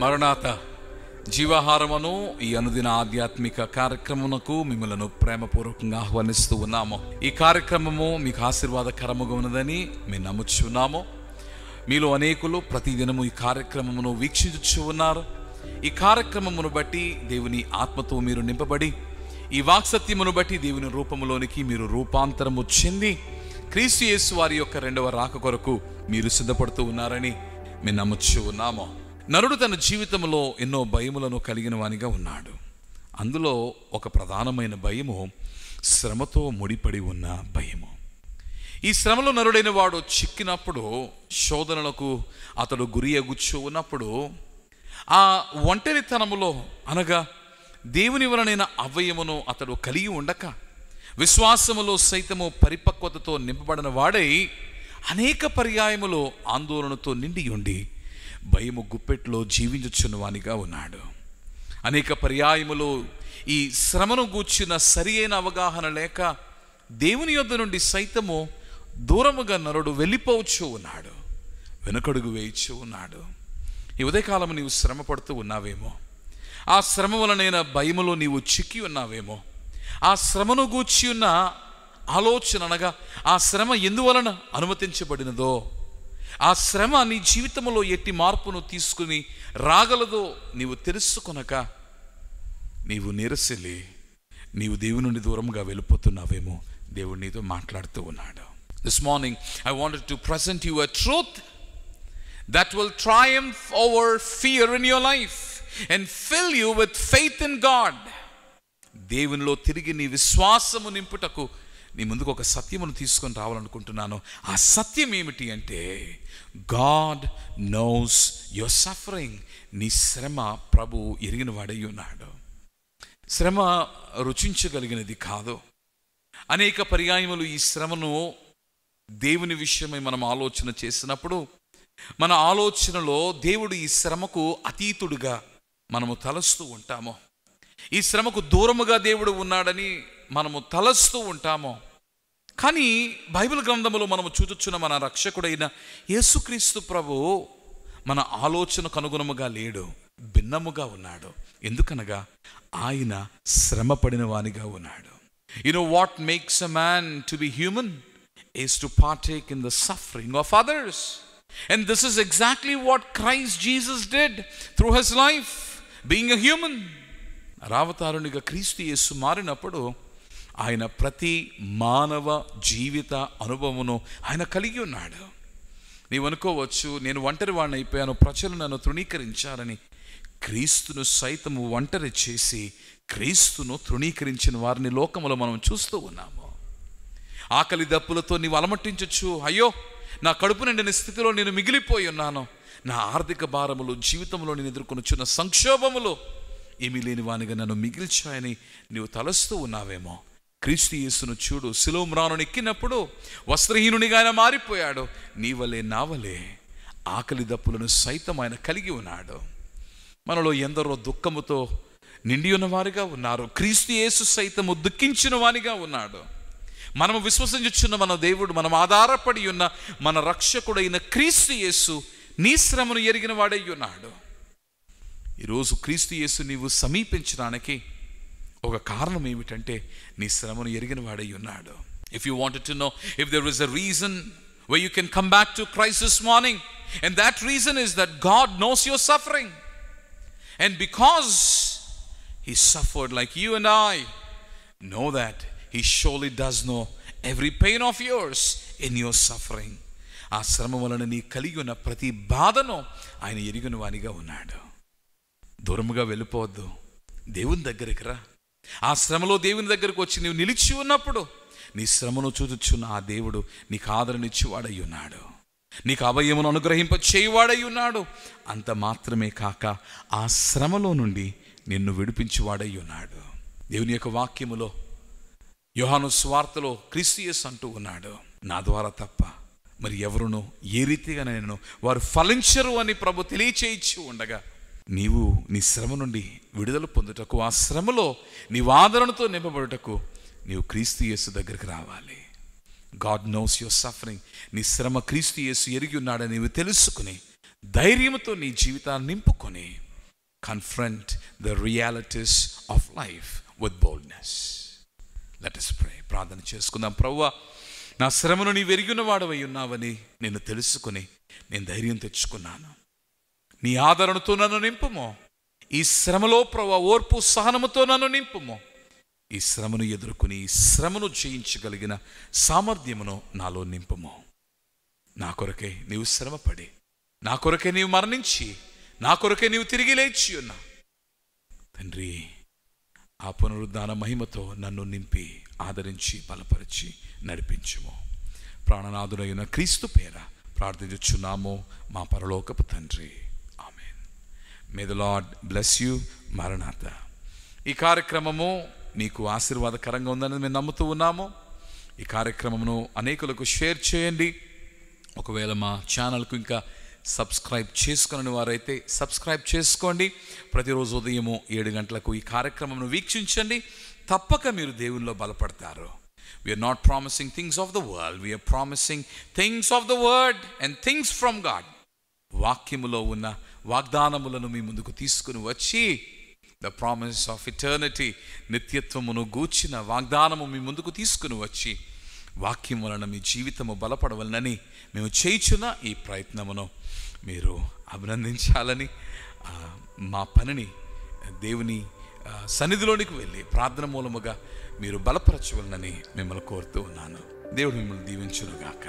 మరణాత జీవాహారమును ఈ అనుదిన ఆధ్యాత్మిక కార్యక్రమమునకు మిమ్మలను ప్రేమపూర్వకంగా ఆహ్వానిస్తూ ఉన్నాము. ఈ కార్యక్రమము మీకు ఆశీర్వాదకరముగా ఉన్నదని మేము నమ్ముచున్నాము. మీలో అనేకులు ప్రతిదినము ఈ కార్యక్రమమును వీక్షించు ఉన్నారు. ఈ కార్యక్రమమును బట్టి దేవుని ఆత్మతో మీరు నింపబడి, ఈ వాక్సత్యమును బట్టి దేవుని రూపములోనికి మీరు రూపాంతరము చెంది క్రీస్తు యేసు వారి యొక్క రెండవ రాక కొరకు మీరు సిద్ధపడుతూ ఉన్నారని మేము నమ్ముచు ఉన్నాము. నరుడు తన జీవితంలో ఎన్నో భయములను కలిగిన వానిగా ఉన్నాడు. అందులో ఒక ప్రధానమైన భయము శ్రమతో ముడిపడి ఉన్న భయము. ఈ శ్రమలో నరుడైన వాడు చిక్కినప్పుడు, శోధనలకు అతడు గురి అగుచ్చు ఉన్నప్పుడు, ఆ ఒంటరితనములో అనగా దేవుని వలనైన అవ్వయమును అతడు కలిగి ఉండక, విశ్వాసములో సైతము పరిపక్వతతో నింపబడిన వాడై అనేక పర్యాయములో ఆందోళనతో నిండి ఉండి భయము గుప్పెట్లో జీవించుచున్న వానిగా ఉన్నాడు. అనేక పర్యాయములో ఈ శ్రమను గూర్చిన సరి అయిన అవగాహన లేక దేవుని యొద్ద నుండి సైతము దూరముగా నరుడు వెళ్ళిపోవచ్చు ఉన్నాడు, వెనుకడుగు వేయచ్చు ఉన్నాడు. ఈ ఉదయకాలము నీవు శ్రమ పడుతూ ఉన్నావేమో, ఆ శ్రమ వలనైన భయములో నీవు చిక్కి ఉన్నావేమో, ఆ శ్రమను గూర్చి ఉన్న ఆలోచన అనగా ఆ శ్రమ ఎందువలన అనుమతించబడినదో, ఆ శ్రమ నీ జీవితంలో ఎట్టి మార్పును తీసుకుని రాగలదో నీవు తెలుసుకొనక నీవు నీరసిల్లి నీవు దేవుని నుండి దూరంగా వెళ్ళిపోతున్నావేమో. దేవుడు నీతో మాట్లాడుతూ ఉన్నాడు. This morning I wanted to present you a truth that will triumph over fear in your life and fill you with faith in God. దేవునిలో తిరిగి నీ విశ్వాసము నింపుటకు నీ ముందుకు ఒక సత్యమును తీసుకొని రావాలనుకుంటున్నాను. ఆ సత్యం ఏమిటి అంటే, గాడ్ నోస్ యువర్ సఫరింగ్. నీ శ్రమ ప్రభు ఎరిగిన వాడై ఉన్నాడు. శ్రమ రుచించగలిగినది కాదు. అనేక పర్యాయములు ఈ శ్రమను దేవుని విషయమై మనం ఆలోచన చేసినప్పుడు మన ఆలోచనలో దేవుడు ఈ శ్రమకు అతీతుడుగా మనము తలస్తూ ఉంటాము. ఈ శ్రమకు దూరముగా దేవుడు ఉన్నాడని మనము తలస్తూ ఉంటాము. కానీ బైబిల్ గ్రంథములో మనము చూచుచున్న మన రక్షకుడైన యేసుక్రీస్తు ప్రభు మన ఆలోచనకు అనుగుణముగా లేడు, భిన్నముగా ఉన్నాడు. ఎందుకనగా ఆయన శ్రమ పడిన వానిగా ఉన్నాడు. You know what makes a man to be human is to partake in the suffering of others. And this is exactly what Christ Jesus did through his life, being a human. రావతారునిగా క్రీస్తు యేసు మారినప్పుడు ఆయన ప్రతి మానవ జీవిత అనుభవమును ఆయన కలిగి ఉన్నాడు. నీవు అనుకోవచ్చు, నేను ఒంటరి వాడిని అయిపోయాను, ప్రజలు నన్ను తృణీకరించారని. క్రీస్తును సైతము ఒంటరి చేసి క్రీస్తును తృణీకరించిన వారిని లోకములో మనం చూస్తూ ఉన్నాము. ఆకలి దప్పులతో నీవు అలమటించచ్చు, అయ్యో నా కడుపు నిండిన స్థితిలో నేను మిగిలిపోయి ఉన్నాను, నా ఆర్థిక భారములు, జీవితంలో నేను ఎదుర్కొనుచున్న సంక్షోభములు ఏమీ లేని వానిగా నన్ను మిగిల్చాయని నీవు తలస్తూ ఉన్నావేమో. క్రీస్తు యేసును చూడు, శిలువ మ్రానును ఎక్కినప్పుడు వస్త్రహీనునిగా ఆయన మారిపోయాడు. నీ వలే నా వలే ఆకలి దప్పులను సైతం ఆయన కలిగి ఉన్నాడు. మనలో ఎందరో దుఃఖముతో నిండి ఉన్నవారిగా ఉన్నారు. క్రీస్తు యేసు సైతము దుఃఖించిన వానిగా ఉన్నాడు. మనము విశ్వసించుచున్న మన దేవుడు, మనం ఆధారపడి ఉన్న మన రక్షకుడైన క్రీస్తు యేసు నీ శ్రమను ఎరిగిన వాడై ఉన్నాడు. ఈరోజు క్రీస్తు యేసు నీవు సమీపించడానికి ఒక కారణం ఏమిటంటే నీ శ్రమను ఎరిగిన వాడై ఉన్నాడు. If you wanted to know if there is a reason where you can come back to Christ this morning, and that reason is that God knows your suffering, and because he suffered like you and I, know that he surely does know every pain of yours in your suffering. ఆ శ్రమ వలన నీ కలిగి ఉన్న ప్రతి బాధను ఆయన ఎరిగిన వానిగా ఉన్నాడు. దూరముగా వెళ్ళిపోవద్దు, దేవుని దగ్గరికి రా. ఆ శ్రమలో దేవుని దగ్గరకు వచ్చి నీవు నిలిచి ఉన్నప్పుడు నీ శ్రమను చూచుచున్న ఆ దేవుడు నీకు ఆదరణిచ్చేవాడై ఉన్నాడు, నీకు అభయమును అనుగ్రహింప చేయువాడై ఉన్నాడు. అంత మాత్రమే కాక ఆ శ్రమలో నుండి నిన్ను విడిపించేవాడై ఉన్నాడు. దేవుని యొక్క వాక్యములో యోహాను సువార్తలో క్రీస్తు యేసు అంటూ ఉన్నాడు, నా ద్వారా తప్ప మరి ఎవరునూ ఏ రీతిగా నేను వారు ఫలించరు అని ప్రభు తెలియచేయించి ఉండగా, నీవు నీ శ్రమ నుండి విడుదల పొందుటకు, ఆ శ్రమలో నీవు ఆదరణతో నింపబడుటకు నీవు క్రీస్తు యేసు దగ్గరికి రావాలి. God knows your suffering. నీ శ్రమ క్రీస్తు యేసు ఎరిగి ఉన్నాడని నీవు తెలుసుకుని ధైర్యంతో నీ జీవితాన్ని నింపుకొని confront the realities of life with boldness. Let us pray. ప్రార్థన చేసుకుందాం. ప్రభువా, నా శ్రమను నీ వెరిగిన వాడవై ఉన్నావని నేను తెలుసుకుని నేను ధైర్యం తెచ్చుకున్నాను. నీ ఆదరణతో నన్ను నింపుము. ఈ శ్రమలో ప్రభువా ఓర్పు సహనముతో నన్ను నింపుము. ఈ శ్రమను ఎదుర్కొని ఈ శ్రమను జయించగలిగిన సామర్థ్యమును నాలో నింపుము. నా కొరకే నీవు శ్రమపడి, నా కొరకే నీవు మరణించి, నా కొరకే నీవు తిరిగి లేచి ఉన్నా తండ్రి, ఆ పునరుద్ధాన మహిమతో నన్ను నింపి ఆదరించి బలపరిచి నడిపించుము. ప్రాణనాథుడైన క్రీస్తు పేర ప్రార్థించుచున్నాము మా పరలోకపు తండ్రి. ఆమేన్. May the lord bless you. మరణాత. ఈ కార్యక్రమము మీకు ఆశీర్వాదకరంగా ఉందని మేము నమ్ముతూ ఉన్నాము. ఈ కార్యక్రమమును అనేకులకు షేర్ చేయండి. ఒకవేళ మా ఛానల్కు ఇంకా సబ్స్క్రైబ్ చేసుకుని వారైతే సబ్స్క్రైబ్ చేసుకోండి. ప్రతిరోజు ఉదయము 7 గంటలకు ఈ కార్యక్రమమును వీక్షించండి. తప్పక మీరు దేవునిలో బలపడతారు. We are not promising things of the world. We are promising things of the word and things from God. వాక్యములో ఉన్న వాగ్దానములను మీ ముందుకు తీసుకుని వచ్చి the promise of eternity, నిత్యత్వమును గూర్చిన వాగ్దానము మీ ముందుకు తీసుకుని వచ్చి వాక్యం వలన మీ జీవితము బలపడవలనని మేము చేయుచున్న ఈ ప్రయత్నమును మీరు అభినందించాలని, మా పనిని దేవుని సన్నిధిలోనికి వెళ్ళి ప్రార్థన మూలముగా మీరు బలపరచవలనని మిమ్మల్ని కోరుతూ ఉన్నాను. దేవుడు మిమ్మల్ని దీవించునుగాక.